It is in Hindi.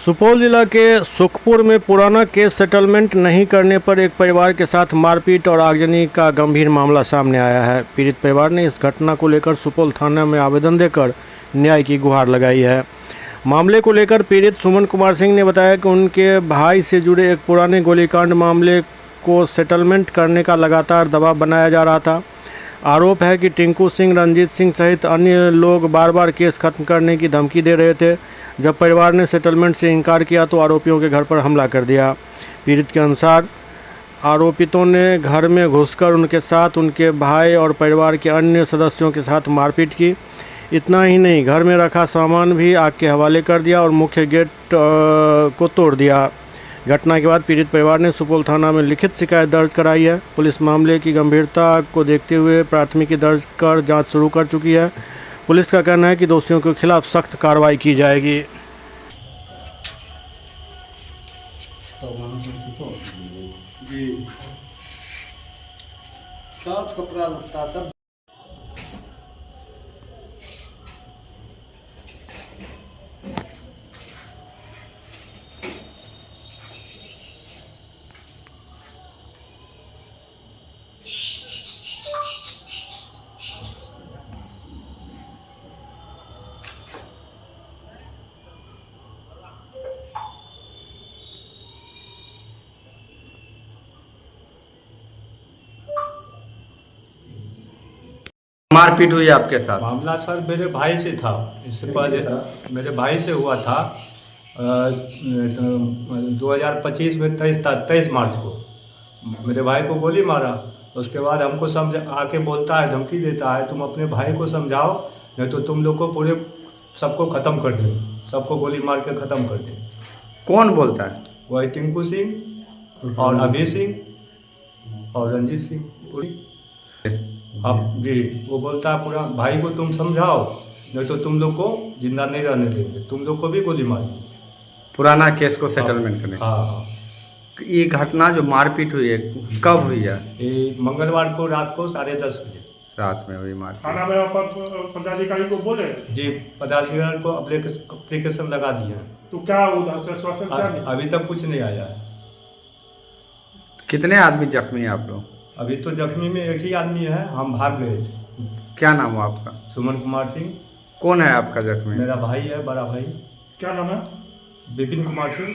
सुपौल जिला के सुखपुर में पुराना केस सेटलमेंट नहीं करने पर एक परिवार के साथ मारपीट और आगजनी का गंभीर मामला सामने आया है। पीड़ित परिवार ने इस घटना को लेकर सुपौल थाना में आवेदन देकर न्याय की गुहार लगाई है। मामले को लेकर पीड़ित सुमन कुमार सिंह ने बताया कि उनके भाई से जुड़े एक पुराने गोलीकांड मामले को सेटलमेंट करने का लगातार दबाव बनाया जा रहा था। आरोप है कि टिंकू सिंह, रंजीत सिंह सहित अन्य लोग बार बार केस खत्म करने की धमकी दे रहे थे। जब परिवार ने सेटलमेंट से इनकार किया तो आरोपियों के घर पर हमला कर दिया। पीड़ित के अनुसार आरोपितों ने घर में घुसकर उनके साथ उनके भाई और परिवार के अन्य सदस्यों के साथ मारपीट की। इतना ही नहीं, घर में रखा सामान भी आग के हवाले कर दिया और मुख्य गेट को तोड़ दिया। घटना के बाद पीड़ित परिवार ने सुपौल थाना में लिखित शिकायत दर्ज कराई है। पुलिस मामले की गंभीरता को देखते हुए प्राथमिकी दर्ज कर जांच शुरू कर चुकी है। पुलिस का कहना है कि दोषियों के खिलाफ सख्त कार्रवाई की जाएगी। जी सब कपड़ा लत्ता सब मारपीट हुई आपके साथ? मामला सर मेरे भाई से था। इससे पहले मेरे भाई से हुआ था 2025 में 23 मार्च को मेरे भाई को गोली मारा। उसके बाद हमको आके बोलता है, धमकी देता है, तुम अपने भाई को समझाओ नहीं तो तुम लोग को पूरे सबको ख़त्म कर दे, सबको गोली मार के ख़त्म कर दे। कौन बोलता है? वही टिंकू सिंह और अभी सिंह और रंजीत सिंह। अब जी वो बोलता है पूरा भाई को तुम समझाओ नहीं तो तुम लोग को जिंदा नहीं रहने देंगे, तुम लोग को भी गोली मारी। पुराना केस को सेटलमेंट करने? हाँ। ये घटना जो मारपीट हुई है कब हुई है? ये मंगलवार को रात को 10:30 बजे रात में हुई मारपीट। थाना में पदाधिकारी को बोले? जी पदाधिकारी को एप्लीकेशन लगा दिए हैं। तो क्या उधर से आश्वासन क्या मिला? अभी तक कुछ नहीं आया है। कितने आदमी जख्मी हैं आप लोग? अभी तो जख्मी में एक ही आदमी है, हम भाग गए थे। क्या नाम हुआ आपका? सुमन कुमार सिंह। कौन है आपका जख्मी? मेरा भाई है, बड़ा भाई। क्या नाम है? विपिन कुमार सिंह।